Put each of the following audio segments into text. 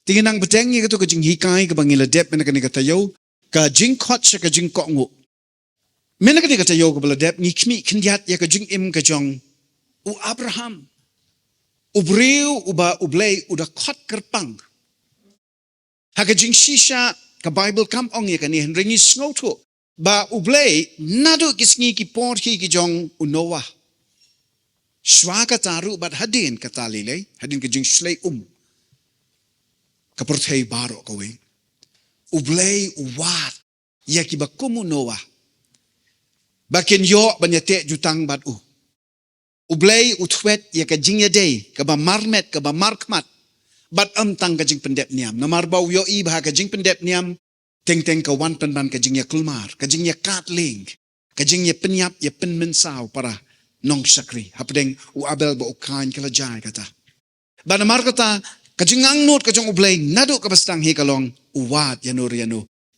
Tinginang bedeng ni katu kajing hikai ke bangila dep mena kani kata yo ka jing khot sya ka jing kok ngu. Mena kani kata yo ke bala dep ni kmi kindiat ya ka jing im ka jong u Abraham. Ubreu uba ublei udah khot kerpang. Ha ka jing shisha ka Bible kam ong ya kani henringi sngoto. Ba ublei nado kisngi ki por ki jong u Noah. Shwa ka taru bat hadin ka talilay hadin ka jing shlay kapertay baro kawe. Ublay uwat ya kiba kumu Noah. Bakin yo banyate jutang bat u. Ublay utwet ya ka jingya day kaba marmet kaba markmat bat tang ka jing pendep niam. Namarbaw yo i bah ka jing pendep niam teng ka wan penban ka jingya kulmar ka jingya katling ka jingya penyap ya penmensaw para nong sakri. Hapdeng u abel ba ukain kalajay kata. Ba namar kata kajingang not kajong ublay nado kabastang hikalong uwat yano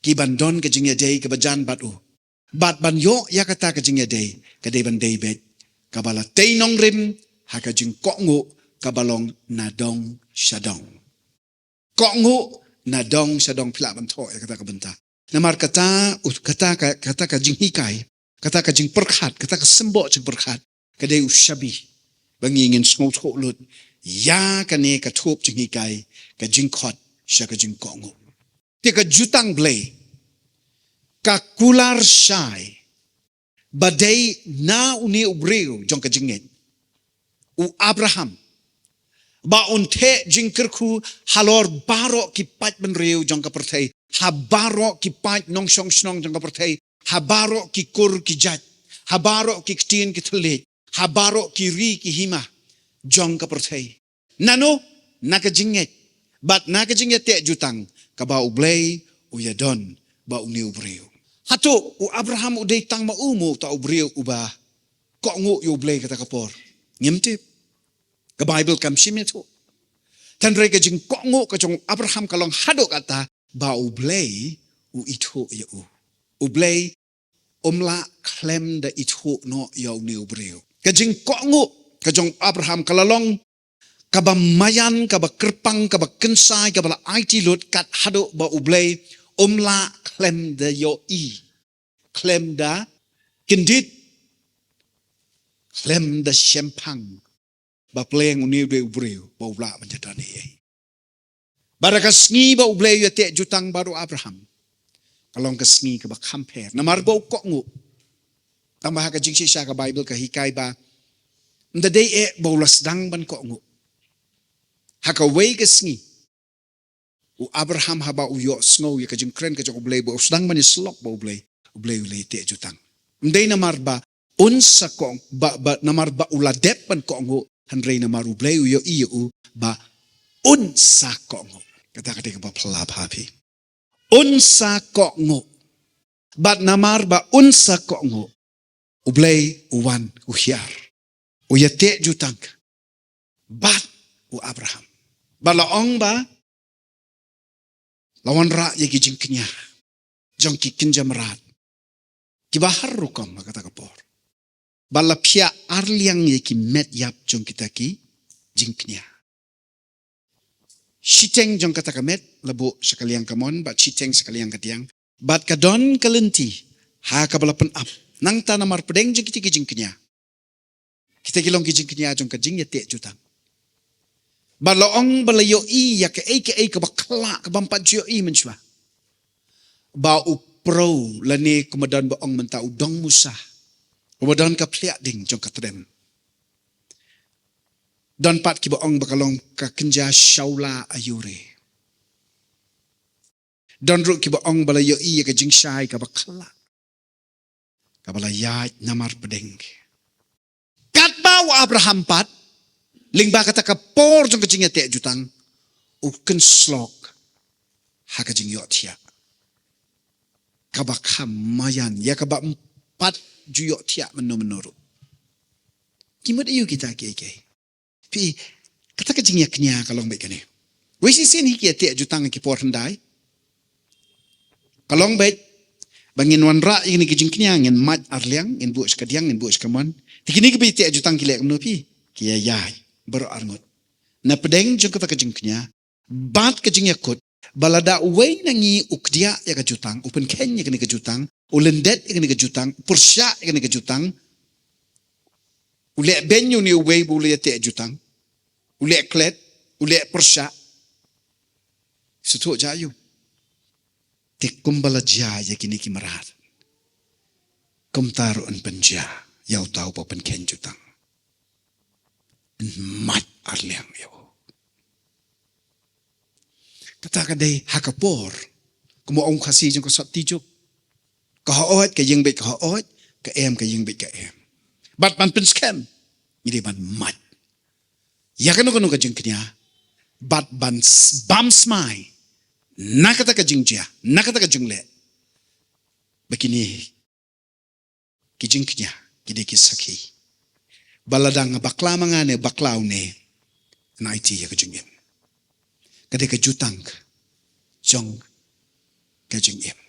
kibandon kajingya day kabajan bat u bat banyo yakata kajingya day kaday banday bet kabala tay nong rim hakajing kokngo kabalong nadong syadong kokngo nadong syadong pila banto yakata kabenta namar kata kajing hikay kata kajing perkhat kata kasembo jing perkhat kaday usyabi bangingin sngoto lut ya kane ka thop jingi kai ka jingkhot sya ka jingkongo ti ka jutang blay ka kular syai badai na uni ubreu jong ka jinget u Abraham ba unte jingkerku halor baro ki pat benreu jong ka pertai ha baro ki pat nong song snong jong ka pertai ha baro ki kur ki jat ha baro ki ktin ki thlet ha baro ki ri ki hima jong ka pertai nano nakajinget bat nakajinget te jutang kaba ublay uyadon ba uni ubreu hato u Abraham uday tang maumo ta ubreu uba ko ngo yu ublay kata kapor ngimtip ka Bible kam simeto tanre ka jing ko ngo ka jong Abraham kalong hado kata ba ublay u ito ya u ublay umla klem da ito no ya uni ubreu ka jing ko ngo ka jong Abraham kalalong kaba mayan, kaba kerpang, kaba kensai, kaba IT lut kat hado ba ublay umla klem da yo i klem da kendit klem da syempang ba pleng uni ubreu ba ubla menjadani ai baraka sngi ba ublay ya te jutang baru Abraham kalong ka sngi kaba kamper namar ba ko ngu tambah ka jingsi sya ka Bible ka hikay ba ndadai e ba ulas dang ban ko ngu haka way kesngi u Abraham haba u yo snow ya kajing kren kajing ublay ba usdang man islok ba ublay ulay te jutang mday namar ba unsa ko ba namar ba uladep pan ko ngo hanrey namar ublay u yo iyo ba unsa ko ngo kata ba plab happy unsa ko ngo bat namar ba unsa ko ngo ublay uwan uhyar u ya te jutang bat u Abraham balaong ba lawan ra ya kijing kenya jong ki kinjam rat kibahar rukam kata kapor bala pia arliang ya ki met yap jong kita ki jing kenya shiteng jong kata kamet labo sekaliang kamon bat shiteng sekaliang katiang bat kadon kalenti ha kabalapan up nang tanamar pedeng jong kita ki jing kenya kita kilong ki jing kenya jong ka jing ya te jutang balaong balayo i ya ke ka bakla ka bampat jo i menchwa ba upro lani kumadan ba ong menta udong musa kumadan ka pliak ding jong ka trem dan pat ki ba ong bakalong ka kenja shaula ayure dan ru ki ba ong balayo i ya ka jingshai ka bakla ka balayat namar pedeng kat ba wa Abraham pat lingba kata kapor jong kajing te jutang uken slok ha kajing yo tia kabak mayan ya kabak empat juyo tia menuru kimut ayu kita ke pi kata kajing ya kenya kalong baik kene wisi sin hi te jutang ki por hendai kalong baik bangin wanra ini kajing kenya ngin mat arliang in bu skadiang in bu skaman tikini ke te jutang ki lek no pi kia yai baru arngot na pedeng jong kata kajing kenya Bat ka jing yakut balada way nangi ukdia ya ka jutang upen ken ya ka jutang ulendet ya ka jutang pursya ya ka jutang ule benyu ni way bule te jutang ule klet ule pursya setu jayu te kumbala jaya kini ki marat kum taru an penja yau tahu pa pen ken jutang mat arliang yau kata kadai hakapor kumo ong khasi jong ko sati juk ka hoot ka yeng bet ka hoot ka em ka yeng bet ka em bat man pen scam ini ban mat ya kan ko ka jeng knya bat ban bam smai nakata ka jeng ja nakata ka jeng le begini kijing knya kide kisaki baladang bakla mangane baklaw ne naiti ya ka jeng em kada ka jutang jong ka jeng em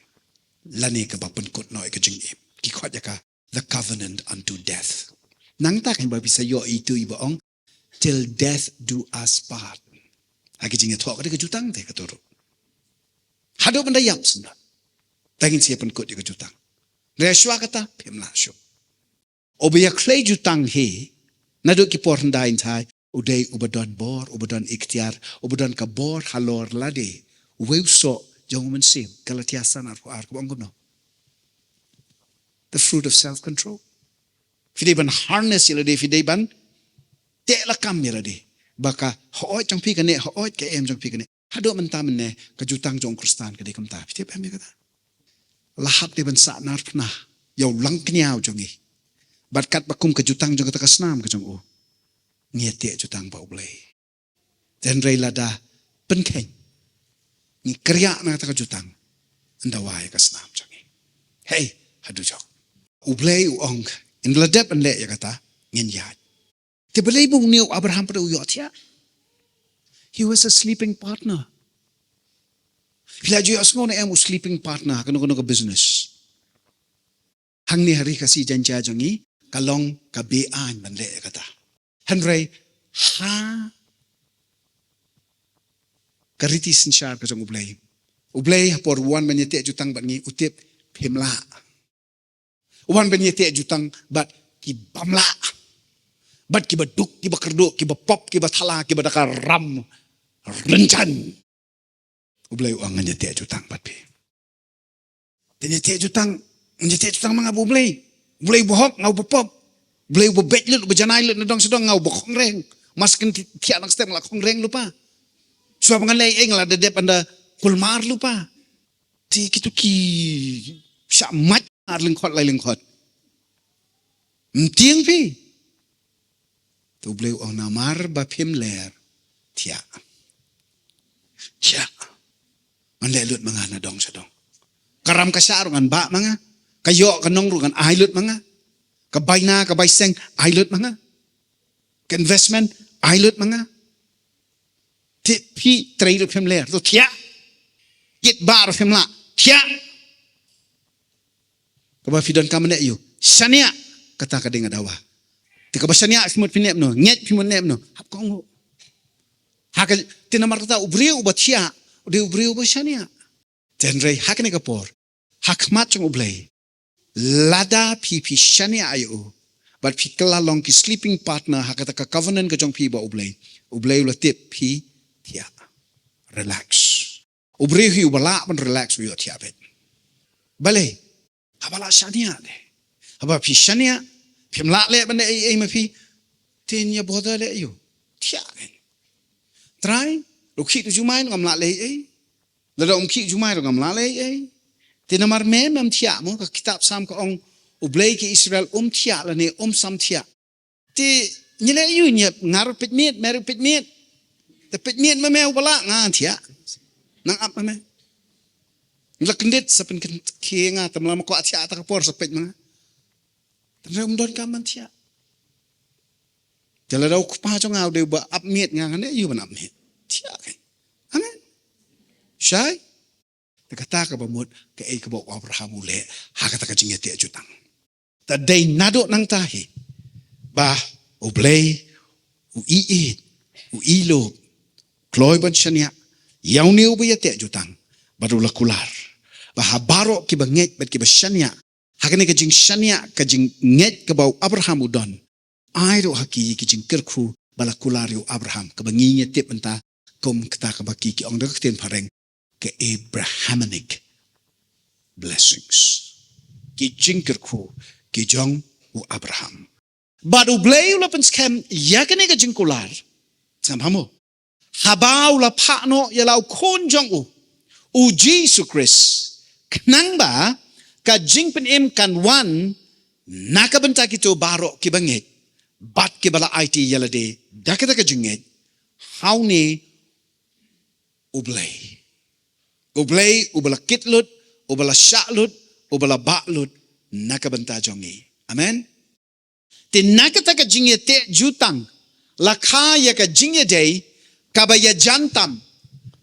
lani ka bapun kot noi ka jeng em ki khot ya ka the covenant unto death nang ta kan ba bisa yo itu ibo ong till death do us part agi jeng thok kada ka jutang te ka turu hado benda yap senda tangin siya pun kot ka jutang reswa kata pemla syo obiya klay jutang he nado ki por ndain thai uday ubadon bor ubadon ikhtiar ubadon ka bor halor lade weuso jong men sim kalatiasan ar no the fruit of self control fide ban harness ilade fide ban te la kamera de baka hooi jong pi kane hooi ke em jong pi kane hado man ta ne ka jutang jong kristan ka de kam ta fide pem kata lahap de ban sa nar pna yo lang kniaw jong i bat kat bakum ka jutang jong ka snam ka jong o nghe tiệ jutang ba ublay dan rei lada penkeng ni kriya na ta jutang anda wai ka snam jangi hey hadu jok ublay uong in ladep an le ya kata ngin ya te belay bung niu abraham pada uyot ya he was a sleeping partner bila jo asngo na em sleeping partner kanu ka business hang ni hari kasi janja jangi kalong ka bean man le ya kata Henry ha kariti sinshar ka jong ublay por wan banyete jutang bat ngi utip phimla wan banyete jutang bat ki bamla bat ki baduk ki bakerdu ki bapop ki bathala ki badakar ram rencan ublay uang nganyete jutang bat pi nyete jutang mga ublay bohok ngau bapop Blay bo betlut bo janai lut nadong sedong ngau bo kongreng maskin tiak nak stem la kongreng lupa suap ngalai eng la dedep anda kulmar lupa ti kitu ki syak mat ar lingkot lai lingkot mtiang pi tu blay ong namar ba phim ler tiak man le lut manga nadong sedong karam kasar ngan ba manga kayo kanong rungan ai lut manga kabay na, kabay seng, ailot mga. Ka-investment, ailot mga. Pi, trade of him ler. So, tiya. Git bar of him la. Tiya. Kabay fidon ka man iyo. Sanya. Kata ka din nga dawa. Ti kabay sanya, simot pinep no. Nget pimot nep no. Hap ko ngo. Haka, tinamar kata, ubriyo ba tiya. Udi ubriyo ba sanya. Tenrey, haka ni kapor. Hakmat yung ublay. Lada pipi shania ayo but pi kelalong ki sleeping partner hakata ka covenant ka jong pi ba ublay ula tip pi tia relax ubreu hi ubala man relax wi tia bet bale habala shania de haba pi shania pim la le ban ai ma pi tin ya boda le yo tia ben try lo ki tu jumai ngam la le ai la dom ki jumai ngam la le ai tinamar memam tia mo ka kitab sam ka ong ublay ki Israel tia la ne sam tia ti nyele yu nyep ngar pitmiet mer pitmiet te pitmiet ma me ubala nga tia nang ap ma me la kendit sa pen ki nga tam la ko tia ta por sa pit mga tam don ka man tia jala daw pa cho ngaw de ba ap miet nga ne yu ban ap miet tia kai amen shai Kata ka bamut ka ay ka ba Abraham ule hakata ka jingete jutang. Ta day nado nang tahi ba ublay u iit u ilo kloy ban shania Yaw ni ubaya te jutang. Baru lakular. Bahabaro ki banget bat ki basyanya. Hakane ka jing syanya ka jing nget ka bau Abraham udon. Ai ro haki ki jing kerku balakular yu Abraham ka bangi tip enta kom kata ka baki ki ong dak ten pareng ke Abrahamic blessings. Ki jing kerku ki jong u Abraham. Baru blay ula penskem yakane ka jing kular. Sam hamo. Habau la pakno yalau kon jong u Jesus Christ. Kenang ba ka jing pen im kan wan nakabenta kito baro ki banget bat ki bala IT yalade dakata ka jinget how ni ublay ubala kitlut ubala shaklut ubala baklut nakabenta jongi amen tin nakata ka jinget te jutang lakha ya ka jinget day kabaya jantam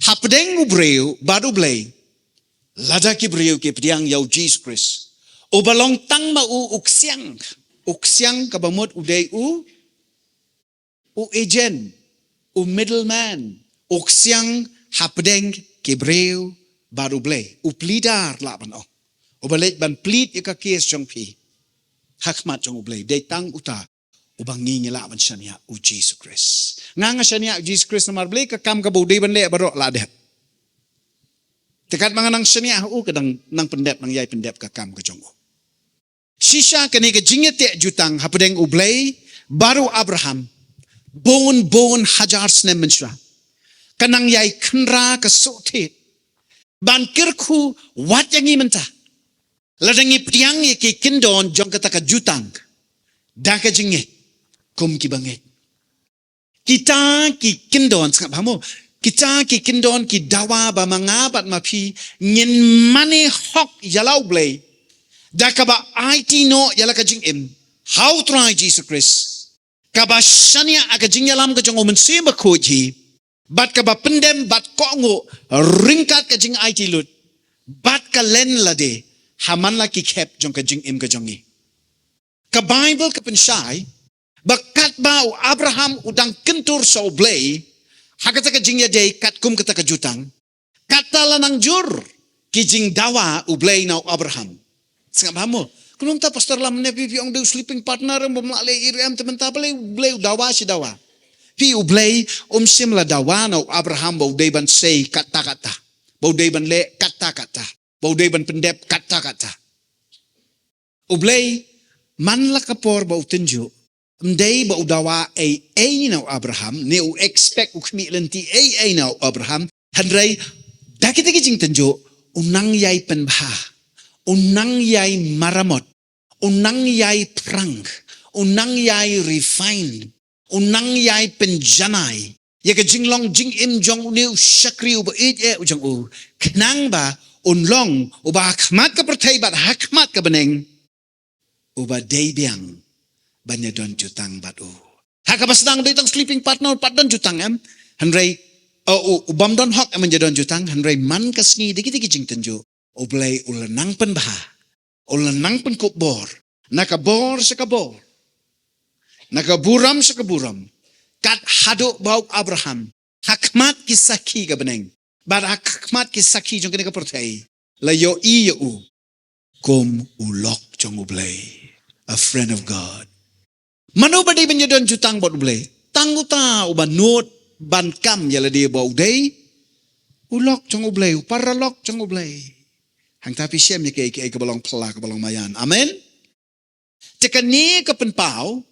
hapdeng ubreu baru blay lada ki breu ki priang yau Jesus Christ. O balong tang ma uksiang kabamot uday u agent, u middleman, uksiang hapdeng ki breu baru blay. U plidar laban o. O balit ban plid ika kies jong pi. Hakmat jong ublay. Day tang uta. U bangingi laban syania u Jesus Christ. Nga syania u Jesus Christ na marblay kakam kabuday ban le barok ladet. Tekat mga nang syania kadang nang pendep nang yay pendep kakam ka jong. Sisha kani ka jingete jutang hapadeng ublay baru Abraham bon hajar snem menswa. Kanang yay kenra ka sote. Ban kirku wat yang imenta. Ladangi priang ye ki kindon jong kata ka jutang. Da ka jinge kum ki banget. Kita ki kindon sangat pahamo. Kita ki kindon ki dawa ba mangabat mapi ngin mani hok yalau blay. Da kaba IT no yala ka jing im. How try Jesus Christ. Kaba shania aga jing yalam ka jong omen sima koji. Bat kaba pendem bat kongo ringkat ka jing IT lut. Bat ka len lade haman la ki kep jong ka jing im ka jongi. Ka Bible ka pensyai bakat ba u Abraham udang kentur sa blay. Hakata ka jing yadey kat kum kata ka jutang. Kata lanang jur kijing dawa ublay na Abraham. Sengap hamo. Kunong ta pastor lam ne pi ong de sleeping partner mo male iram temen ta blay dawa si dawa. Pi ublay sim la dawa na Abraham bau day ban say kata-kata. Bau day ban le kata-kata. Bau day ban pendep kata-kata. Ublay man la kapor bau tenju. Mday ba udawa ay na Abraham ni u expect u kmilanti ay na Abraham hanray dakita kijing tanjo unang yay penbha unang yay maramot unang yay prank unang yay refined unang yay penjanay yaga jinglong jing im jong ni u shakri u ba u jong u knang ba unlong u ba hakmat ka pertay bat hakmat ka beneng u ba day biang banyak don jutang batu. Hakabas nang ditang sleeping partner don jutang em. Hanray ubam don hok em don jutang. Hanray man kasni dikit jing tenjo. Oblay ulanang penbaha. Ulanang penkubor. Nakabor sa kabor. Nakaburam sa kaburam. Kat hado bau Abraham. Hakmat kisaki ka beneng. Bar hakmat kisaki jong kini ka percaya. Layo iyo u. Kum ulok jong ublay. A friend of God. Mano ba di ban jutang bot ublay? Tanguta uban not ban kam yala di ba uday? Ulok jong ublay, paralok jong ublay. Hang tapi siyem ni kay kabalong pala kabalong mayan. Amen. Teka ni kapenpao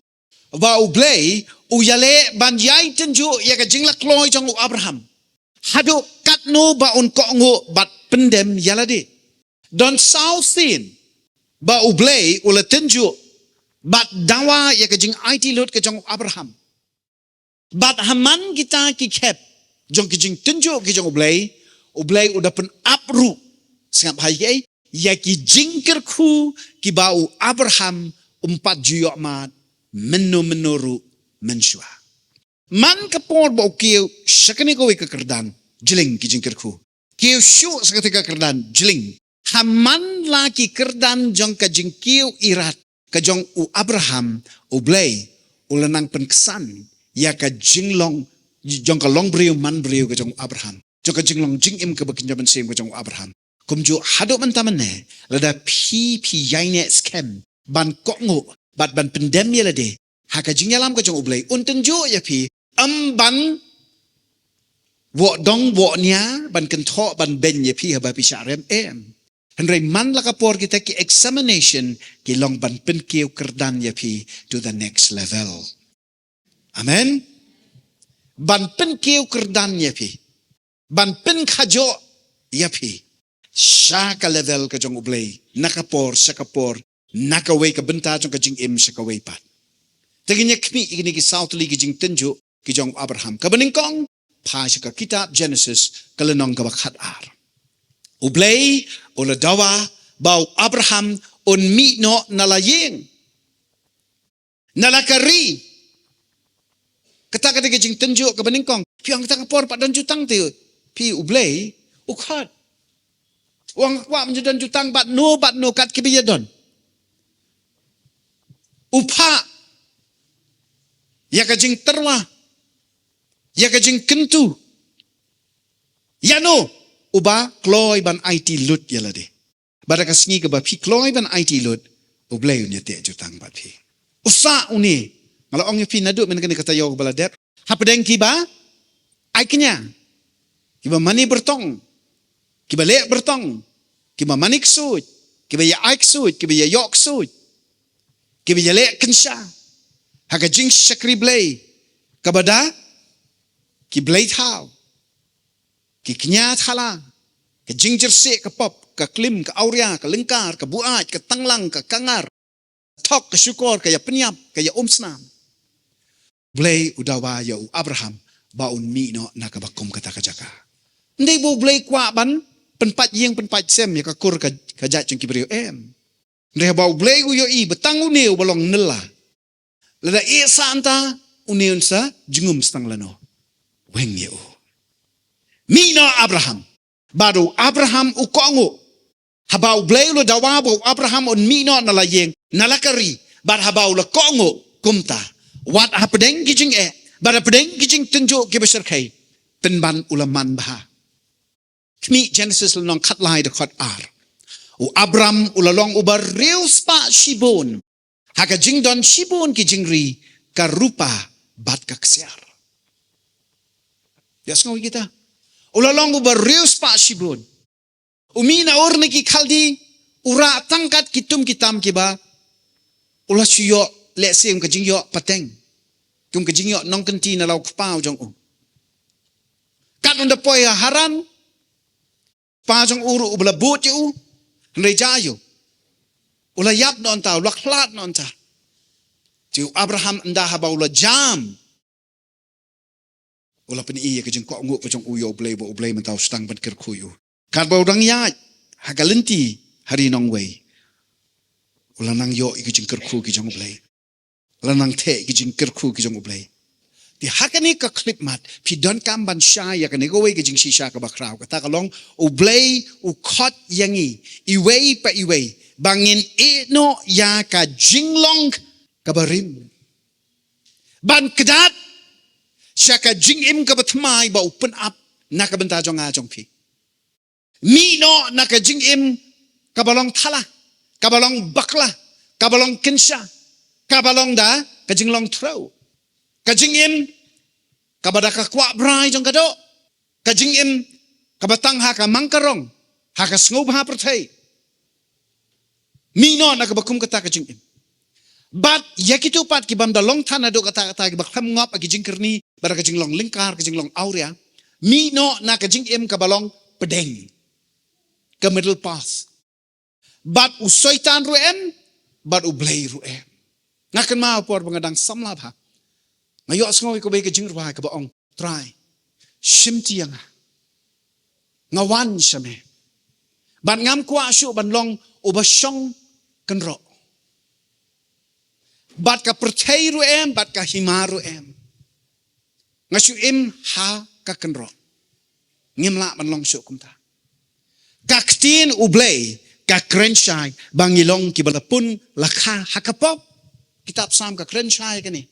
ba ublay uyale ban yay tenju ya ka jinglak loy jong Abraham. Hado katno ba un kongo bat pendem yala di. Don south sin ba ublay ula tenju bat dawa ya kajing IT lot kajong Abraham. Bat haman kita kikep jong kajing tunjuk kajong ublay udah pen apru sengap hayay ya kijing kerku kibau Abraham 4 juyok mat menuru mensua. Man kapor bau kieu sakani kowe kekerdan jeling kijing kerku. Kieu syu seketika kerdan jeling. Haman laki kerdan jong kajing kieu irat kajong u Abraham ublay ulanang penkesan ya ka jinglong jong ka long brio man brio kajong Abraham jong ka jinglong jing im ka bakin jaman sem ka jong Abraham kum jo hadok man taman ne lada pi yaine scam ban kok ngo bat ban pendem ye lade ha ka jingyalam ka jong ublay unten jo ya pi ban wo dong wo nya ban kan tho ban ben ye pi ha ba pi sharem Henry man la kapor kita ki examination ki long ban pen kiu kerdan ya pi to the next level. Amen. Ban pen kiu kerdan ya pi. Ban pen kajo ya pi. Shaka level ka jong ublay. Nakapor, sakapor, nakaway ka benta jong ka jing im sakaway pat. Taginya kmi ikini ki southly ki jing tenjo ki jong Abraham. Kabaningkong pa ka kitab Genesis kalenong ka bakhat ar. Ublay ola dawa bau Abraham on mi no nalayeng. Nalakari. Kata ke jing tenjo kabaningkong. Piang kita kapor pat dan jutang te. Pi ublay ukhat. Wang kwa menjudan jutang bat no kat kibiyadon. Upa. Ya kajing terwa. Ya kajing kentu. Ya no. Uba kloy ban IT lut ya lade. Bada kasngi ke ba pi kloy ban IT lut. Ublay unya te jutang bat pi. Usa uni. Kalau ong pi nadu men kene kata yo baladet. Hapadeng kiba. Aiknya. Kiba mani bertong. Kiba lek bertong. Kiba manik suit. Kiba ya aik suit. Kiba ya yok suit. Kiba ya lek kensha. Haka jing syakri blay. Kabada. Ki blay tau. Ki kenya thala. Ka jing jersey ka pop. Ka klim. Ka auria. Ka lengkar. Ka buat. Ka tanglang. Ka kangar. Tok. Ka syukor. Ka ya penyap. Ka ya umsnam. Blay udawa ya Abraham. Baun mi no nakabakom kata kajaka. Hindi bo blay kwa ban. Penpat yang penpat sem ya kakur kajat jeng kibrio Hindi bau blay uyo i. Betang uniw balong nela. Lada isa anta. Uniw sa jengum stang lano. Weng yo. Mi no Abraham. Baru Abraham ukongo. Habau blay lo dawa bo Abraham on mi no nalayeng. Nalakari. Bar habau la kongo. Kumta. Wat hapadeng kijing Bar hapadeng kijing tenjo kibasar kay. Penban ulaman baha. Kmi Genesis lanong katlay de kot ar. U Abram ulalong ubar real spa shibon. Haka jing don shibon ki jingri karupa bat kaksiar. Yas ngawi kita. Ulalong ubar real spa shibon. Umina orne ki kaldi ura tangkat kitum kitam kiba. Ula suyo leksem ka jing yo pateng. Kum ka jing yo nong kenti na law kupao jong u. Kat unda poya haran. Pajong uru ubla bot yu, rejayo. Ula yap non ta, ula klat non ta. Tiu Abraham nda haba ula jam. Ula peni iya kejeng kok ngu pajong uyo ublay mentau stang ban kerkuyu. Kat ba udang yaj, hagalenti hari nong way. Ula nang yo ikejeng kerku kejeng ublay. Ula nang te ikejeng kerku kejeng ublay. Di hakani ka klip mat pi don kam ban sha ya ka negowe ke jing shisha ka bakraw ka takalong ublay u khot yangi iway pa iway bangin no ya ka jinglong ka barim ban kedat sya ka jingim ka batmai ba open up na ka benta jong ajong pi mi no na ka jingim ka balong thala ka balong bakla ka balong kensha ka balong da ka jinglong throw Kajing im kabada ka kwa brai jong kado. Kajing im kabatang haka mangkarong haka sngub ha pertai. Mino na kabakum kata kajing im. But yakitu pat ki bam da long tan ado kata ki bakam ngop agi jingkerni bara kajing long lingkar kajing long aurea. Mino na kajing im kabalong pedeng. Ke middle path. But usoitan ruem but ublay ruem. Ngakan ma por bangadang samlab ha. Ngayon sengawi ko ba ikajing ruhay ka baong try. Shimti yang ngawan siya me. Ban ngam kwa asyo ban long ubasyong kenro. Bat ka percay ruem, bat ka himaru em. Ngasyo im ha ka kenro. Ngimla ban long syo kumta. Kaktin ublay, ka krenshay, bangilong kibalapun lakha hakapop. Kitab sam ka krenshay kani.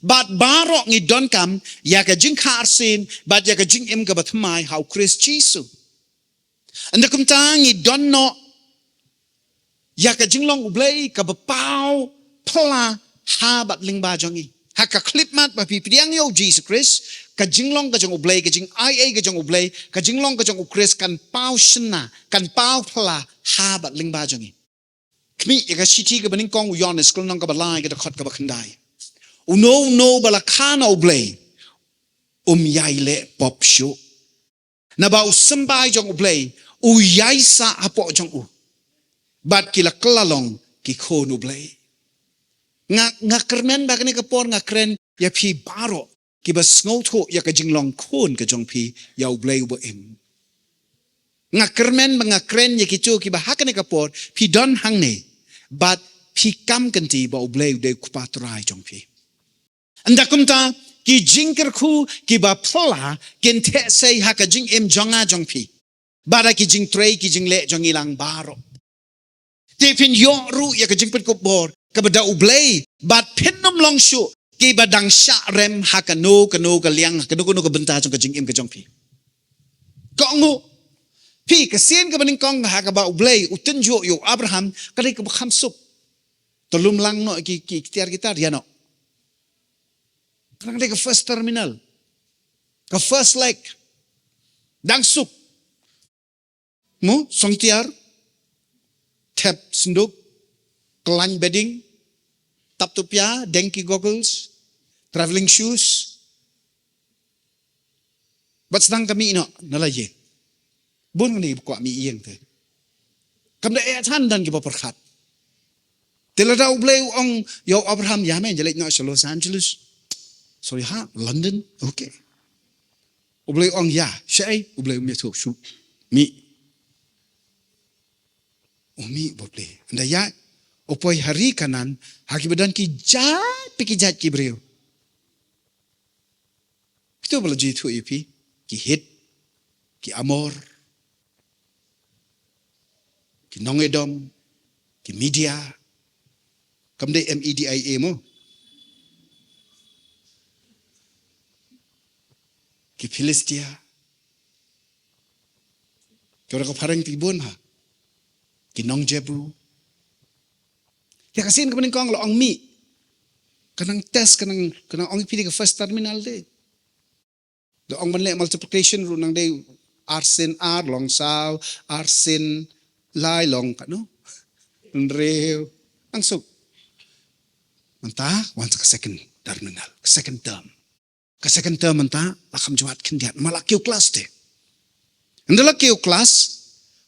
Bat barok ngi don kam ya ka jing khar sin bat ya ka jing im ka batmai how Chris Chisu. Anda kum ta ngi don no ya ka jing long ublei ka bapau pla ha bat ling ba jongi. Ha ka clip mat ba pi priang yo Jesus Christ ka jing long ka jong ublei ka jing ai ka jong ublei ka jing long ka jong Chris kan pau shna kan pau pla ha bat ling ba jongi. Kmi ya ka shiti ka baning kong yon skul nong ka balai ka khot ka bakhandai. No balakana ublei yai le pop show na ba usambai jong ublei yai sa apo jong u bat kila klalong ki khon ublei nga kermen ba kani kapor nga kren ya pi baro ki ba sngo tho ya ka jinglong khon ka jong pi ya ublei bo em nga kermen ba nga kren ya ki chu ki ba hakani kapor pi don hangne bat pi kam kanti ba ublei de kupatrai jong pi anda kumta ki jingker khu ki ba phola ken the sei ha ka jing em jonga jong pi bara ki jing trei ki jing le jong ilang baro te pin yo ru ya ka jing pet ko bor ka ba da ublei bat pinnom long shu ki ba dang sha rem ha ka no ka liang ka no ka benta jong ka jing em ka jong pi ko ngu pi ka sien ka baning kong ha ka ba ublei utin jo yo Abraham ka dei ka ba kham sup tolum lang no ki tiar gitar ya no Kadang-kadang ke first terminal. Ke first leg. Dang suk. Mu, song tiar. Tap senduk. Kelany bedding. Tap tupia. Denki goggles. Traveling shoes. Bat sedang kami ino. Nalaye. Bun ni buka mi iyeng te. Kamda eatan dan kiba perkhat. Tilada ublay ong yo Abraham yamen jelek no sa Los Angeles. Sorry ha, London, okay. Ublay ong ya, syai, ublay umya tu, shu, mi. Umi ublay. Anda ya, upoy hari kanan, haki badan ki jat, piki jat ki beriu. Itu bala jitu ipi, ki hit, ki amor, ki nongedom, ki media, kamde MEDIA mo. Ki Philistia. Ki orang parang tibun ha. Ki nong jebu. Ya kasin kemudian kong lo ong mi. Kanang test kanang ong pili ke first terminal de. Lo ong manle multiplication ru nang de arsin ar long sao arsin lai long kano. Nreo ang suk. Manta once ka second terminal, second term. Ka second term manta lakam jawat kindiat malakiu kelas de. Ndala kiu kelas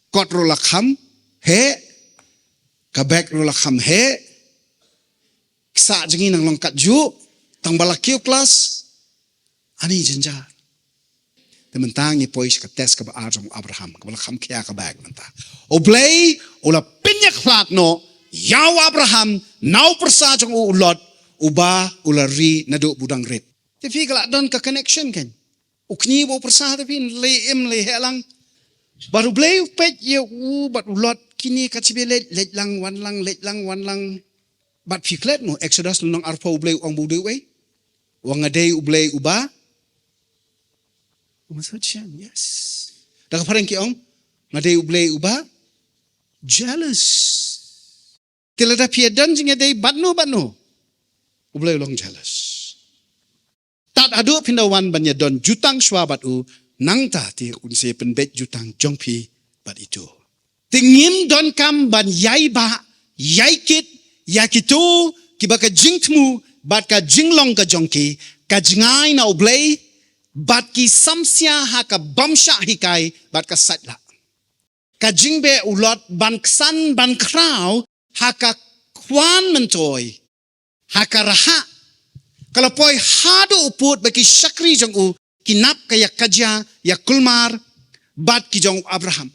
kot ro lakam he ka back ro lakam he sa jengi nang longkat ju tang balakiu kelas ani jenjar. Tementang ni pois ka tes ka ba Abraham ka lakam kya ka back manta. Oblay ula pinyak flat no yaw Abraham now persa jong ulot uba ulari nado budang red. Tapi kalau don ke connection kan, ukni bo persah tapi le helang, baru beli pet ye bat ulot kini kacibe let lang wan lang, bat fiklet mo Exodus nong arpa beli ong bude we, wang adai beli uba, maksudnya yes, dah kepareng ki ong, ngadai beli uba, jealous, tilada piadan jing adai batno, beli long jealous. Tat adu pindawan banya don jutang swabat u nang ta ti unse penbet jutang jongpi bat itu. Tingim don kam ban yai ba yai kit yakitu kibaka jingtmu bat ka jinglong ka jongki ka jingai na oblay bat ki samsia ha ka bamsha hikai bat ka satla. Ka jingbe ulot ban ksan ban kraw ha ka kwan mentoy ha ka raha. Kalau poi hado uput bagi syakri jong u kinap kaya kaja ya kulmar bat ki jong Abraham.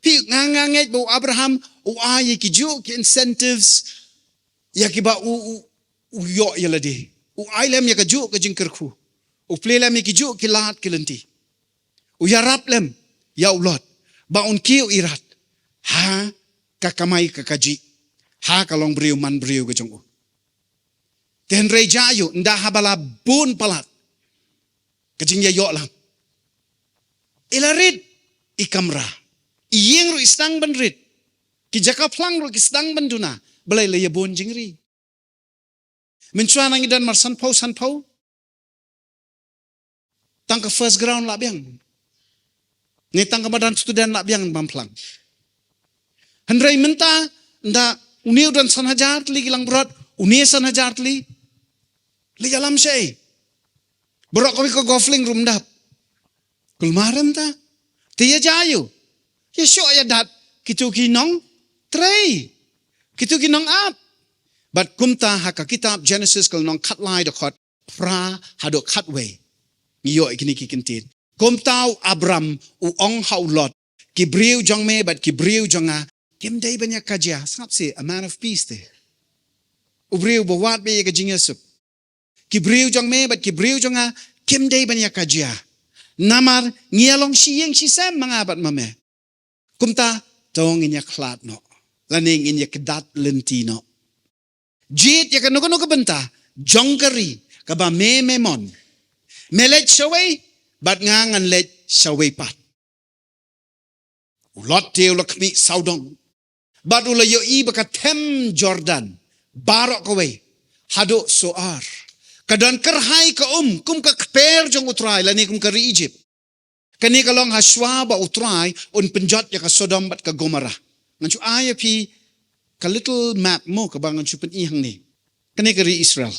Pi nganganget bo Abraham u ay ki ju ki incentives ya ki ba u yo yaladi. U ay lem ya ka ju ka jingkerku. U plelem ya ki ju ki lat ki lenti. U yarap lem ya ulot ba un ki u irat. Ha kakamai ka kaji. Ha kalong beriu man beriu ka jong u. Ten rejayo nda habala bun palat. Kajing ya yok lang. Ilarid ikamra. Iyeng ro istang banrit. Kijaka plang ro istang banduna. Balay laya bon jingri. Mencuan ang idan mar sanpau. Tangka first ground labiang. Ni tangka badan student labiang bamplang. Hendrai menta nda uniu dan sanhajar li gilang berat. Unia sanhajar li. Li alam syai. Berak kami ke gofling room dap. Kulmaram ta. Tiya jayo. Ya syok ya dat. Kitu kinong. Tray. Kitu kinong up. But kumta haka kitab Genesis kal nong katlay dakot. Pra hadok katway. Iyo ikini kikintin. Kumtaw Abram uong haulot. Kibriw jong me but kibriw jong nga. Kim day banyak kajya. Sangap si a man of peace te. Ubriw bawat be kajing yasup. Kibriw jong me but kibriw jong nga. Kim day banyak kajya. Namar ngiyalong siyeng sisem mga abat mame. Kumta tong inya klat no. Laning inya kedat lentino. Jit ya kanukuno kabenta. Jongkari kaba me memon. Melet syaway, bat ngangan let syaway pat. Ulot teo lakmi saudong. Bat ulayo i baka tem Jordan. Barok kaway. Hado soar. Kadan kerhai ka kum ka kper jong utray. Lani kum kari Egypt. Kani kalong haswa ba utray. Un penjot ya ka Sodom bat ka Gomorrah. Ngancu aya pi ka little map mo kabangan chupan ihang ni. Kani kari Israel.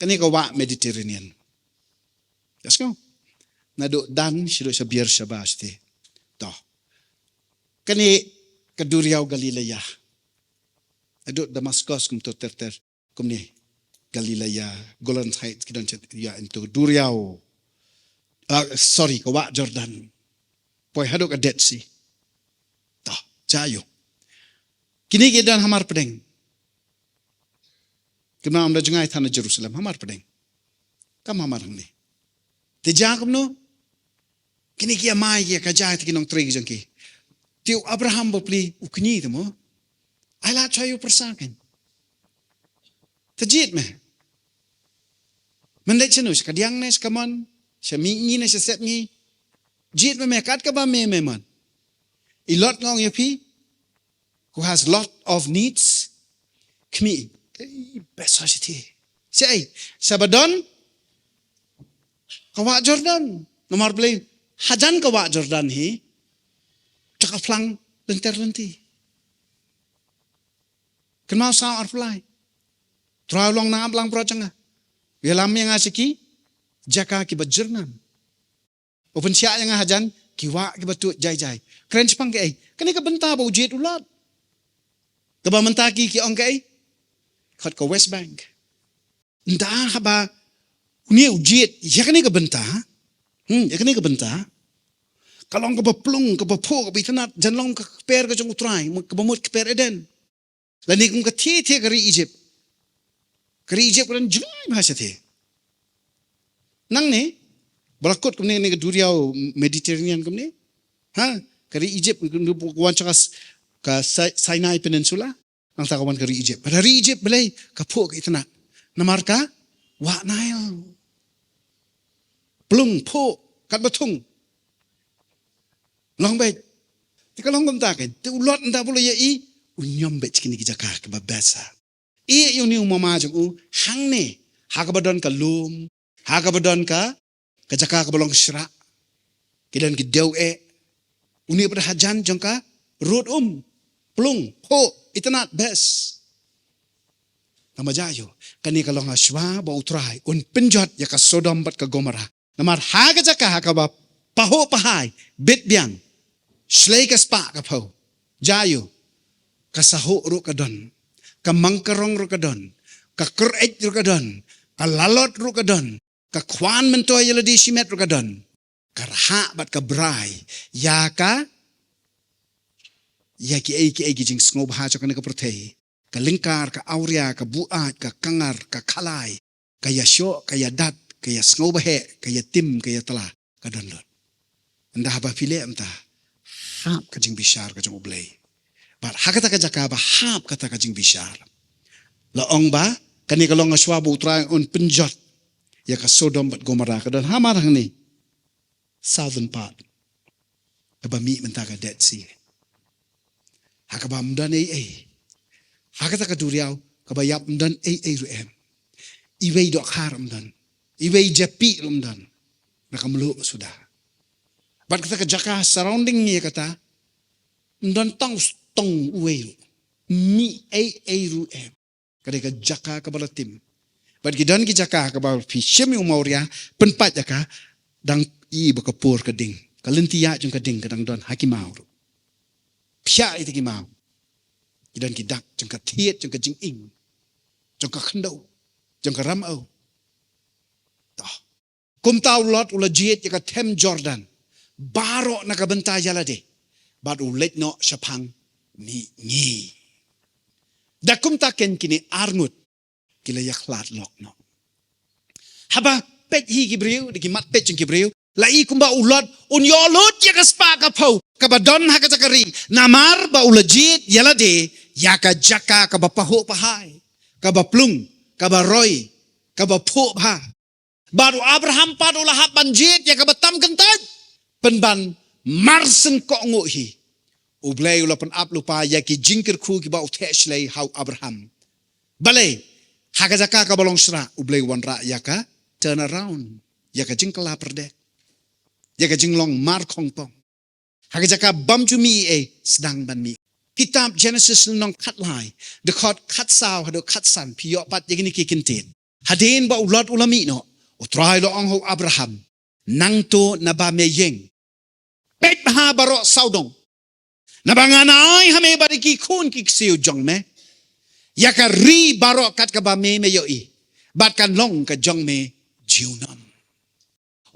Kani ka wa Mediterranean. Let's go. Nado dan sido sa bier Shabashti. To. Kani kaduriaw Galilea. Ado Damascus kum to terter kum ni Galilea Golan Heights kidan chat ya into duriaw. Sorry ka wa Jordan. Poy hado ka Dead Sea. To. Jayo. Kini kidan hamar pedeng. Kena amda jengai tanah Jerusalem hamar pedeng. Kam hamar ni. Tejak no. Kini kia mai kia kajai tikinong tregi jengki. Tiu Abraham bopli ukni temo. Ayla chayu persakan. Tejit me. Mendek chenu sekadiang nes kamon. Semingi nes set ngi. Jit me kat ka ba me man. Ilot ngong yapi. Who has lot of needs. Kmi. Best city. Say, Sabadon, kawa Jordan. Nomor beli, hajan kawa Jordan hi. Cakap flang lenti. Kenal sa arfly. Terlalu long na ablang projanga. Yalam yang asiki, jaka kibat jernan. Open siya yang hajan, kiwa kibat tu jai. Keren cepang ke ay. Kani ka benta ba ujit ulat. Kaba mentaki ki ong ke ay. Kat ke West Bank. Nda haba ni ujit yakni ka benta. Yakni ka benta. Kalong ka baplung ka bapo ka bitanat janlong ka per ka jong utray ka bamut ka per eden. Lani kung ka ti kari Egypt. Kari Egypt kan jumay bahasa ti. Nang ni balakot kum ni ka duriaw Mediterranean kum ni. Ha kari Egypt kuwan ka Sinai Peninsula. Ang takawan kari Egypt. Pada hari Egypt balay kapo ka itanak. Namar ka wa Nile. Plung po kat batung. Long bet. Tika long bamtakin. Ti ulot nda pula ya i unyom bet kini kijaka ka babasa. I yung ni umamajong hang ni hakabadon ka lum, hakabadon ka kajaka ka balong syra. Kidan ki dew uni pada hajan jong ka road plung po itanat bes. Namajayo kani kalong aswa ba utray un penjot ya ka Sodom bat ka Gomorrah. Namar haga jaka hakaba paho pahay bitbiang slay ka spa ka po. Jayo kasaho ro ka don. Kamangkarong ro ka don. Kakuret ro ka don. Kalalot ro ka don. Kakwan mentoy yaladi simet ro ka don. Karha bat ka bray. Ya ka ya ki jing sngob ha ka ka protei. Ka lingkar, ka aurea, ka buat, ka kangar, ka kalay, ka yasyo, ka yadat, ka sngob he, ka yatim, ka yatala, ka donlot. Anda haba pile amta. Hap ka jing bishar ka jing ublay. Bar hakata ka jaka ba hap kata ka jing bishar. Laong ba Kani kalong aswa bu try on penjot. Ya ka Sodom bat Gomorrah kadan hamarang ni. Southern part. Kaba mi mentaka Dead Sea. Hakaba mdan ay. Hakata ka duriaw kaba yap mdan ay ruem. Iway dok haram dan. Iway japi rumdan. Nakamlu sudah. Bat kata ka jaka surrounding niya kata mdan tong uway. Mi ay ruem. Kadeka jaka kabalatim. Bad gidan ki jaka kabal fishemi umauria penpat jaka dang i bakapur keding. Kalentia jung keding kadang don hakimau. Pia itu kimau. Gidan ki dak jung katiet jung kajing ing. Jung kakendau. Jung karamau. Toh. Kum tau lot ula jiet jaka tem Jordan. Baro nakabenta yalade. Bad ulet no syapang ni. Dakum taken kini arngut kila yaklat lok no. Haba pet hi kibriu di kimat pet jeng kibriu lai kumba ulot unyolot ya kaspa kapau kabadon hakatakari namar ba ulajit yalade yaka jaka kabapaho pahai kabaplung kabaroy kabapo bah baru Abraham padu lahap banjit ya kabatam kentad penban marsen ko nguhi Ublay ulapan ap lupa yaki jingkir ku kiba uteslay hau Abraham. Balay hakazaka ka balong sra ublay wanra yaka turn around yaka jingkala perdek. Yaka jinglong mar kongpong. Hakazaka bamju mi sedang ban mi. Kitab Genesis nong katlay dekot katsaw hado katsan piyo pat yakini kikintin. Hadin ba ulat ulami no utray lo ang hau Abraham nangto na ba meyeng. Pet ha baro saudong. Nabanganay hame bariki kun kiksiu jong me. Yaka ri barok kat ka ba me yoi. Bat kan long ka jong me jiunam.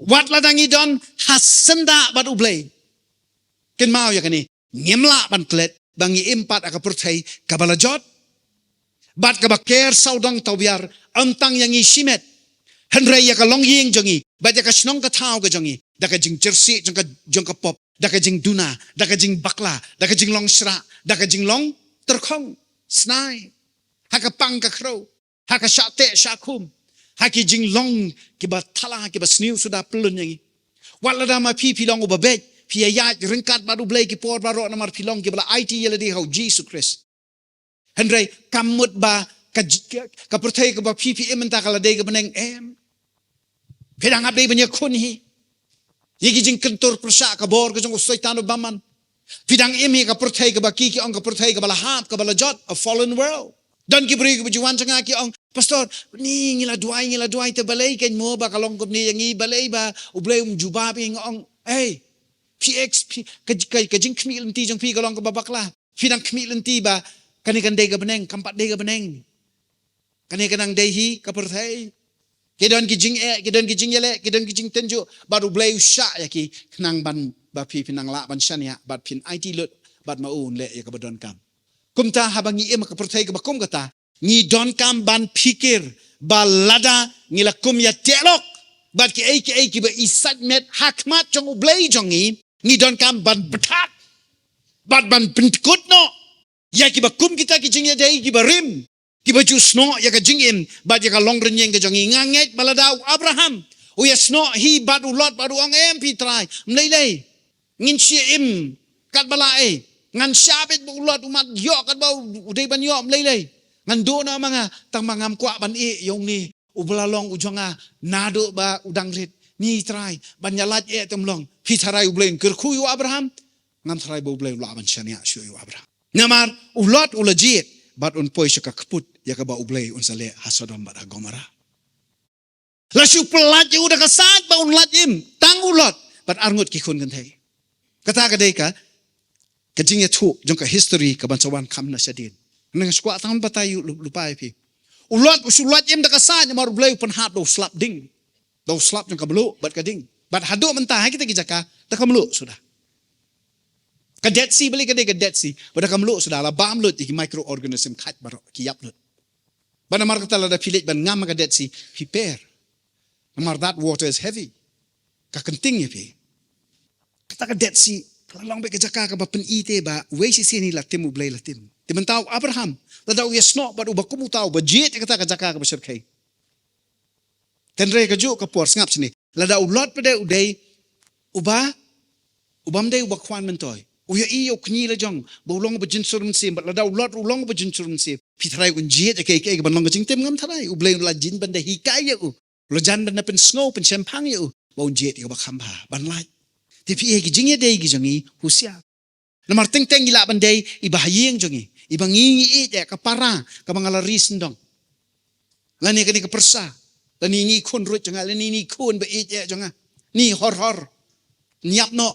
Wat ladangi don hasenda bat ublay. Ken mau yakani ngimla ban klet bangi impat aka percay kabalajot. Bat ka ba ker saudang tawbiar amtang yang isimet. Henry yaka long ying jongi. Bat yaka snong ka tao ka jongi. Daka jing jersey jong ka pop. Daka jing duna, daka jing bakla, daka jing long sra, daka jing long terkong, snai, haka pang ka crow, haka syate syakum, haki jing long kiba tala kiba sniu sudah pelun yangi. Walada ma pi long ubabet, pi ayat ringkat baru blay ki por baru namar pilong kibala IT yaladi hau Jesus Christ. Henry kamut ba ka pertai ka ba pi ementa kala dei ka beneng Pedang abdei banyak kunhi. Yegi jing kentur persak kabor ke jong usai tanu baman. Fidang imi ka pertai ka baki ki ong ka pertai ka balahap ka balajot a fallen world. Dan ki beri ka bajuan sanga ki ong pastor ni ngila duai te balai ken mo ba kalong ko ni yangi balai ba ublay jubab ing ong PX ka jing kmi lenti jong pi kalong ka babakla. Fidang kmi lenti ba kani kan dei ka beneng kampat dei ka beneng. Kani kanang dei hi ka pertai. Kidon kijing yele, kidon kijing tenju, baru blay usha yaki kenang ban bapi pinang la ban shania, bat pin IT lut, bat maun le ya kabadon kam. Kumta habangi em kapertai kabakum kata, ni don kam ban pikir, balada ngilakum ya telok, bat ki ba isat met hakmat jong blay jongi, ni don kam ban betat, bat ban pentkut no, yaki bakum kita kijing ya dai kibarim. Kiba jusno ya ka jingim bad ya ka long renyeng ka jongi nganget baladaw Abraham o yasno hi badu lot badu ang MP try mlaylay ngin siya kat balae ngan syabit bu lot umat yo kat ba uday ban yo mlaylay ngan do na mga tang mangam kwa ban yung ni ubalalong ujonga nado ba udang rit ni try ban yalat temlong pi taray ublain kerkuyu Abraham ngam taray ba ublain laban syania syu Abraham namar ulot ulajit bat unpoy siya kakaput ya ka ba ublay unsale hasodom bat Gomorrah. Lasu pelat ya udah kasat ba unlat im tangulot bat arngut kikun gantay. Kata ka day ka kajing ya tu jong ka history ka bansawan kam na siya din. Nang squat tahun ba tayo lupa pi. Ulot usulat im da kasat mar ublay penhat do slap ding. Do slap jong ka belu bat kading. Bat hado mentah kita gijaka da kamlu sudah. Ka Dead Sea balik ka Dead Sea. Pada kamlu sudah lah bam lut iki microorganism kat barok kiyap lut. Bana mar kata la da pilit ban ngam ka Dead Sea prepare. Namar that water is heavy. Ka kenting ya pi. Kata ka Dead Sea, lang ba ka jaka ka ba pen ite ba, way si sini latim ublay latim. Ti mentau Abraham. Ladau yesno bat uba kumu tau bajit kata kajaka ka besar kai. Tenre ka ju ka por ngap sini. Ladau lot pada udai uba ubam dai uba kwan mentoy. Uya iyo kni la jong bolong ba jin surum sim bat ladau lot ulong ba jin surum sim. Pitrai un jit kai kai ban long ka jing tem ngam tharai ublei la jin ban da hi kai ya u. Lo jan ban na pen snow pen champang ya u. Ba un jit ka ba kham ba ban lai. Ti pi ki jing ya dai ki jongi husia. Namar teng teng ila ban dai iba hayeng jongi. Ibang ngingi ya kapara kamangalari sendong. Lani kani kepersa. Lani ni kun rut jangan lani ni kun be ya jangan. Ni hor niap no.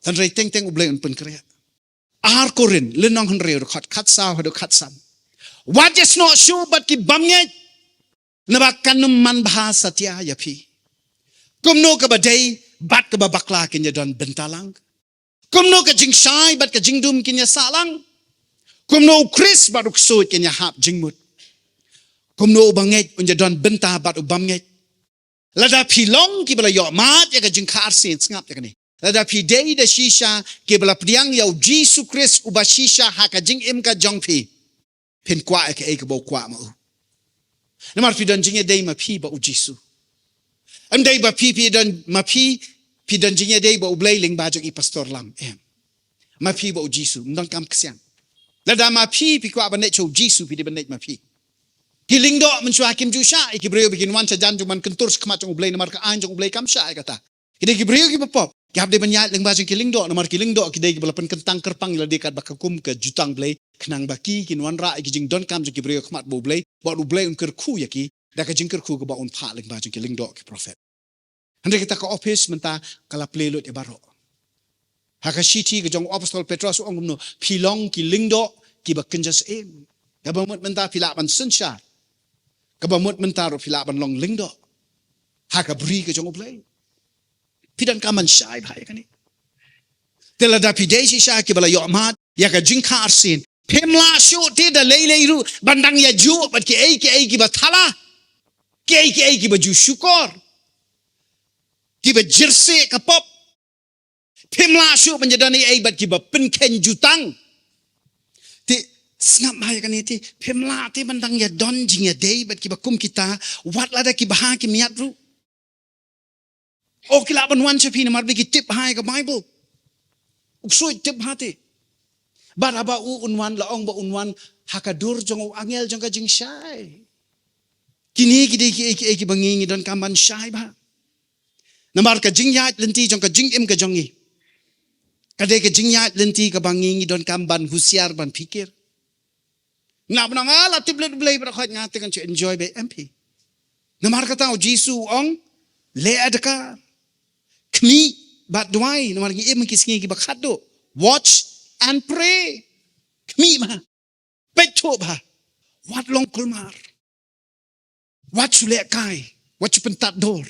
Tan rei teng teng ublei un pen kriya. Ar korin lenong hen rei kat sa hadu kat sam. What is not sure but ki bamnge nabakan man bahasa tia ya pi. Kumno ka badai bat ka babakla kinya don bentalang. Kumno ka jing shai bat ka jing dum kinya salang. Kumno Chris baru ksut kenya hap jingmut. Kumno banget unja don benta baru bamget. Lada pilong ki bala yo mat ya ka jing kar sin ngap ya kani. Lada pi dei da shisha ki bala priang ya Jesus Chris uba shisha ha ka jing im ka jong pi. Pen kwa ka e ka bo kwa ma. Namar pi don jing ya dei ma pi ba u Jesus. Am dei ba pi don ma pi don jing ya dei ba u blai ling ba jong i pastor lam em. Ma pi ba u Jesus ndong kam kesian. Lada ma pi kwa banet cho Jesus pi de banet ma pi. Kiling do menchua kim ju sha ikibreu bikin wan jan juman kentur skmat jong ublei namar ka an jong ublei kam sha kata. Kide kibreu ki pop. Ki hab de banyat leng ba jong kiling do namar kiling do kide ki balapan kentang kerpang ila dekat bakakum ke jutang blei kenang baki kin wan ra ki jing don kam jong kibreu khmat bo blei ba ublei un kerku yaki da ka jing kerku ka ba un pha leng ba jong kiling do ki prophet. Hande kita ka office menta kala plelut e baro. Hakashiti ke jong apostol Petrus ong no pilong ki lingdo ki bakenjas em. Kabamut menta pila ban sunshar. Kabamut menta ro pila ban long lingdo. Hakabri ke jong oblay. Pidan kaman shai bhai kani. Tela da pidesi sha ki bala yo mat ya ka jing kar sin. Pemla shu ti da lei ru bandang ya ju bat ki ki bathala. Ki ba ju syukur. Ki ba jerse kapop. Pemla syu menjadani aibat kiba penken jutang. Ti ngap mai kan ti pemla ti bandang ya don jing ya dei bat kiba kum kita wat lada kiba ha ki miat ru. O kila ban wan chapi na marbi ki tip hai ka Bible. Uksoi tip hati. Baraba u unwan la ong ba unwan hakadur jong angel jong ka jing shai. Kini ki bangingi don kaman shai ba. Namar ka jing ya lenti jong ka jing im ka jongi. Kadai ke jingyat lenti ke bangingi don kamban husiar ban pikir. Nak benang ala tiblet belai berakhat ngate kan enjoy be MP. Namar kata Jisu ong le adaka. Kmi bat duai namar ngi em kisngi ki bakhado. Watch and pray. Kmi ma. Pecho ba. Wat long kulmar. Wat sule kai. Wat pentat dor.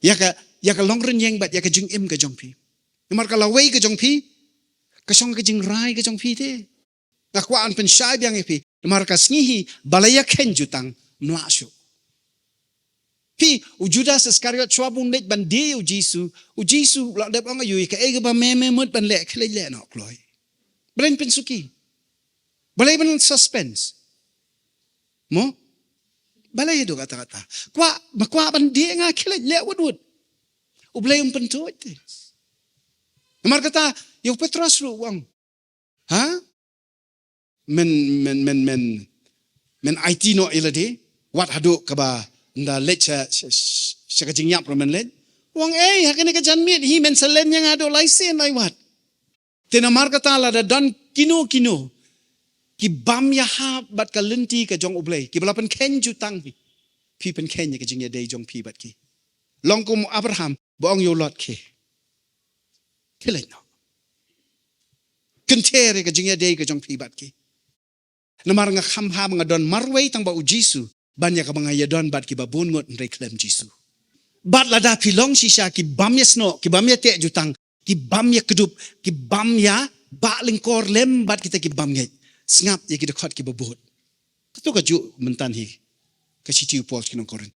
Ya ka long renyeng bat ya ka jing em ka jongpi. Namar kalau wei ke jong pi, kasong ke jing rai ke jong pi te. Nakwaan pen syai biang pi. Namar kasngihi balaya ken jutang nuasyo. Pi ujudas Iskariot swabung net ban de u Jisu la dep ang ayu ka ega ba meme mut ban le khle le no kloy. Bren pen suki. Balay ban suspense. Mo? Balay do kata-kata. Makwa ban de nga khle le wud. Ublay um pen tu te. Namar kata, yung Petros ruwang. Ha? Men IT no ilade. Wat hado ka ba nda let sa kajing yap men let. Wang hakani ka janmit hi men salen yang ado laisen lai wat. Tinamar kata la da dan kino. Ki bam ya ha bat ka lenti ka jong ublay. Ki balapan ken jutang hi. Pi pen ken ya ka jing ya day jong pi bat ki. Long kum Abraham boong yo lot ki. Kilay no. Kentere ka jingya day ka jong pibat ki. Namar nga khamha mga don marway tang ba u Jisu. Banya ka mga yadon bat ki babun ngot nreklem Jisu. Bat lada pilong sisya ki bamya sno, ki bamya te jutang, ki bamya kedup, ki bamya ba lingkor lem bat kita ki bamya. Sngap ya ki dekot ki babut. Ketu ka ju mentan hi. Kasi tiu pos kinong korin.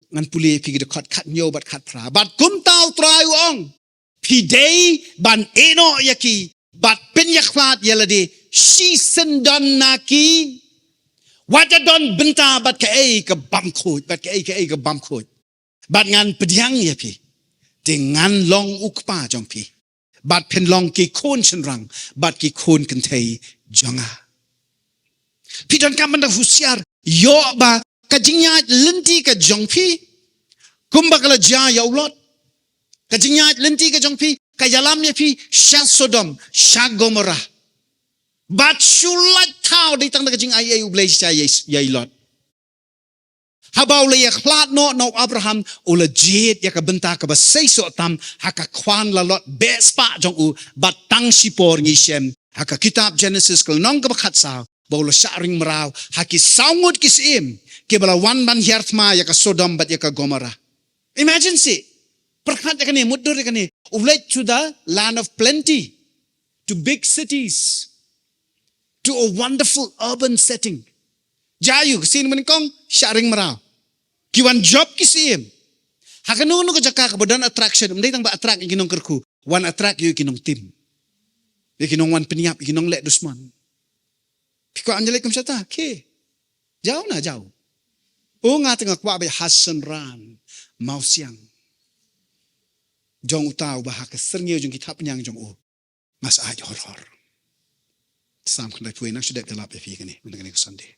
Ngan puli pi ki dekot kat nyo bat kat pra. Bat kum tau trayu ong. Pidei ban eno yaki bat penyak flat yalade si sendon naki waja don benta bat ka ke bam khoi bat ka ke bam khoi bat ngan pediang ya pi dengan long ukpa jong pi bat pen long ki khon chen rang bat ki khon kan thei jonga pi don kam banda husiar yo ba ka jingya lenti ka jong pi kumba kala ja ya ulot ka jingya lenti ka jong pi ka yalam ya pi sha sodom sha gomorrah bat shulat tau di tang ka jing ai ublei cha ya lot habau le ya khlat no Abraham ula jit ya ka benta ka ba sei so tam haka kwan la lot bespa jong u bat tang sipor ngi shem haka kitab Genesis kal nong ka khat sa bau sharing merau haki saungut kisim ke bala wan ban hiartma ya ka Sodom bat ya ka Gomorrah. Imagine see perkhat ya kani mudur ya kani ublei to the land of plenty, to big cities, to a wonderful urban setting. Jayu kesin menikong sharing merau. Kiwan job kisim. Hakanunu ka jaka ka bodan attraction. Mday tang ba attract ikinong kerku. One attract yu ikinong tim. Ikinong wan peniap ikinong let dusman. Piko anjalay kum syata. Ke. Jauh na jauh. O nga tengah kwa bay Hasan ran. Mau siang. Jong utaw ba haka serngyo jong kitap nyang jong o. Mas aj hor. Sam kandai puwe nak sudah gelap efi kani. Mendengar Sunday.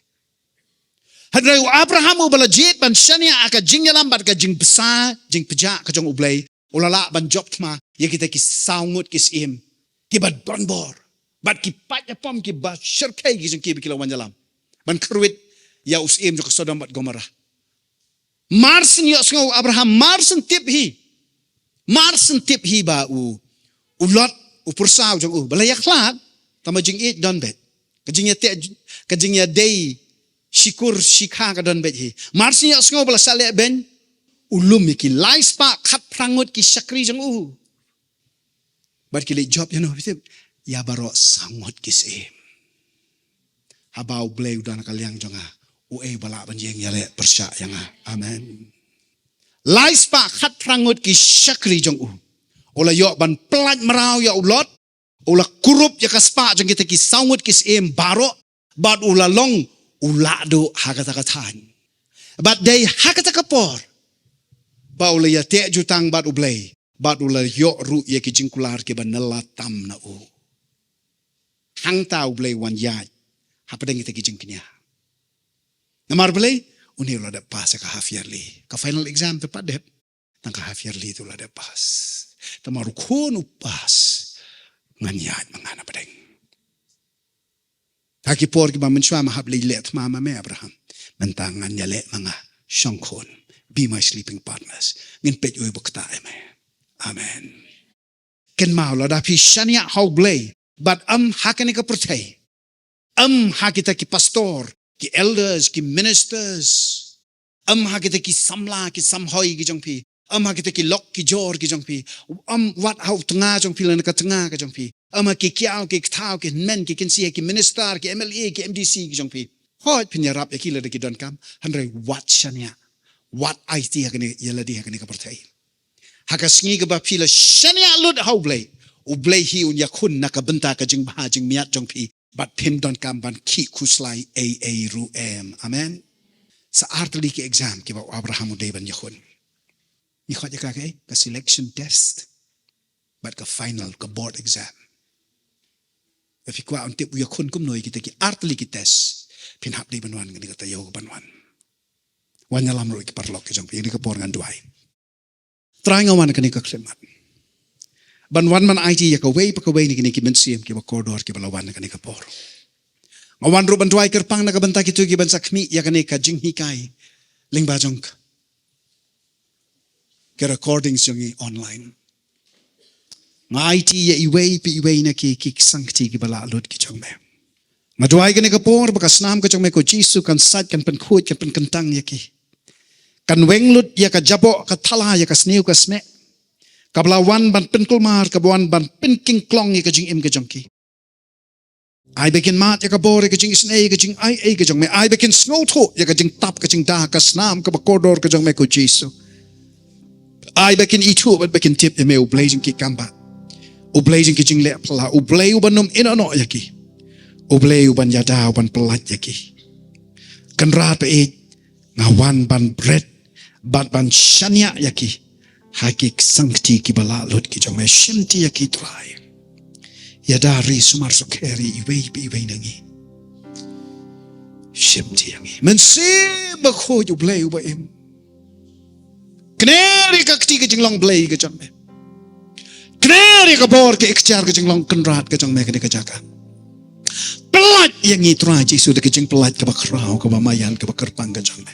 Hadrai Abraham ubala jit ban shania aka jing yalam bat ka jing besar jing peja ka jong ublay ulala ban job tma ya kita ki saungut ki sim ki bat bonbor bat ki pat ya pom ki bat syirkai ki jing ki bikila wan yalam ban kerwit ya usim jok Sodom bat Gomorrah marsin ya sngo Abraham marsin tip hi ba ulot upursau jong bala yak lat tama jing it don bet ka jing ya day Shikur shikha ka don bet hi. Marsi ya sngo bala sale ben ulum ki lais pa khat prangut ki sakri jang Bat ki le job ya baro sangot ki se. Habau bleu dan kaliang jonga. Bala ban yeng ya le persya yang amen. Lais pa khat prangut ki sakri jang Ola yo ban plat merau ya ulot. Ola kurup ya kaspa jang kita ki sangot ki se baro bat ula long ulado hakatakataan. But they hakatakapor. Baula ya te jutang bat ublay. Bat ula yo ru ya ki jingkular ke banala tam na u. Hang ta ublay wan yai. Hapadang ita ki jingkinya. Namar blay unir la da pas ka half yearly. Ka final exam te padep. Nang ka half yearly tu la da pas. Tamaru kono pas. Nganyat mangana padeng. Haki por ki mamunshwa mahap let mama me Abraham. Mentangan nyale mga syangkon. Be my sleeping partners. Ngin pet uy bukta eme. Amen. Ken mau la dapi shania hau blay. But hakani ka pertay. Hakita ki pastor. Ki elders, ki ministers. Hakita ki samla, ki samhoy ki jongpi. Hakita ki lok ki jor ki jongpi. Wat hau tengah jongpi lana ka tengah ka jongpi. Ki kiao, ki ktao, ki men, ki kinsiya, ki minister, ki MLA, ki MDC, ki jongpi. Hoy pinyarap ya kila ki don kam. Handray wat shania. Wat IT hakani yaladi hakani ka pertay. Hakasingi ka ba pila shania lud hau blay. Ublay hi unya kun nakabenta ka jing baha jing miat jongpi. Bat pin don kam ban ki kuslay ru em. Amen. Sa artali ki exam ki ba Abraham uday ban yakun. Nikot ya kakay ka selection test. Bat ka final ka board exam. If you go untip uya kun kumnoy kita ki artli ki test pinhap di banwan ngani kata yo banwan wanya lam ro ki parlok ki jong pi ni ka por ngan duai try ngawan kani ka klemat banwan man IT ya ka way pa ka way ni ki mensiam ki ba corridor ki balawan kani ka por ngawan ro ban duai kerpang na ka banta ki tu ki ban sakmi ya kani ka jing hikai ling ba jong ka recordings jong online IT ya iway na ki sangti ki bala lut ki chong me. Maduay ka ni kapor baka snam ka chong me ko Jisu kan sat kan penkut kan penkentang ya ki. Kan wenglut ya ka jabo ka thala ya ka sniu ka sme. Kablawan ban penkulmar kabuan ban penking klong ya ka jing im ka jong ki. Ay bekin mat ya ka bor ya ka jing isnay ka jing ay ka jong me. Ay bekin sngoto ya ka jing tap ka jing da ka snam ka bakordor ka jong me ko Jisu. Ay bekin itu bat bekin tip ya me u blazing ki kamba. Ublay jing kijing le pala ublay ubanom ino yaki Ublay uban yada uban pelat yaki. Kenrat pe ngawan ban bread ban shanya yaki. Hakik sangti ki balalot ki jome shimti yaki try. Yada ri sumar sukeri iwe nangi. Shimti yangi. Mensi bakho ublay uba em. Kneri kakti ke jinglong blay ke jome. Kneri ka bor ke ikchar ke jinglong kenrat ke jome ke jaka. Pelat yang itrai Jesu de kejing pelat ke bakrau ke bamayan ke bakerpang ke jome.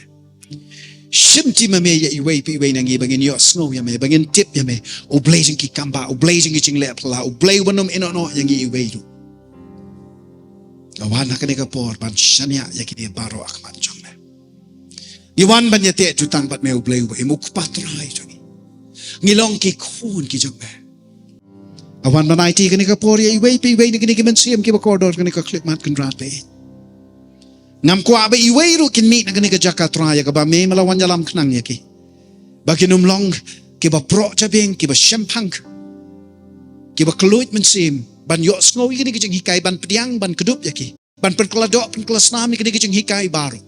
Shimti mame ya iwe nangi bangin yo snow ya me bangin tip ya me o blazing ki kamba o blazing ki jing le pla o blay wanom ino yang iwe tu. Gawana kene ka por ban shania ya ki baro akmat jome. Iwan ban yate jutang bat me o blay o imo kupatrai jome. Ngilong ki khun ki jome. Awan banai ti kani ka por iwe ni kani ki mensiam ki bakordor kani ka clip mat kan rat pe. Ngam ko abe iwe ru kin mi na kani ka jaka traya ka ba me malawan jalam knang yaki. Ba kinum long ki ba pro chabing ki ba shempang. Ki ba kluit mensim ban yo snow kani ki jing hikai ban pediang ban kedup yaki. Ban perkeladok pen kelasnam ni kani ki jing hikai baru.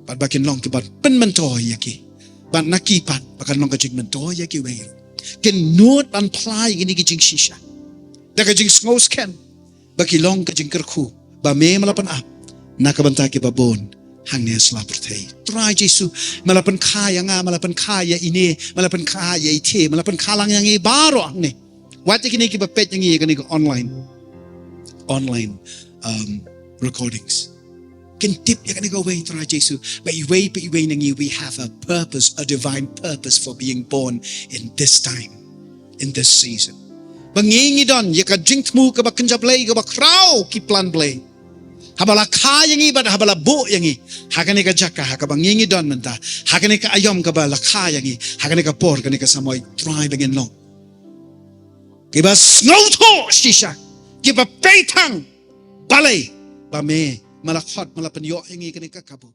Ban bakin long ki ban pen mentoy yaki. Ban nakipan bakan long ka jing mentoy yaki we. Ken nut ban plai gini kijing shisha. Da kijing ngos ken. Baki long kijing kerku. Ba me malapan ap. Nakabanta ki babon. Hang ne slapurtei. Try Jesu. Malapan kaya nga. Malapan kaya ini. Malapan kaya ite. Malapan kalang yang i baro ang ne. Wati kini ki bapet yang i kani ko online. Online recordings. Can tip ya kani ko way try Jesu. But iwe nangi we have a purpose, a divine purpose for being born in this time, in this season. Bangingi don ya ka drink mu ka bakenja play ka bakrau ki plan play. Habala ka yangi ba habala bu yangi. Hakani ka jaka haka bangingi don menta. Hakani ka ayom ka ba la ka yangi. Hakani ka por kani ka samoy try bangin long. Kiba snow to shisha. Kiba peitang balay ba me malakot malapan yo yangi kani ka kabo.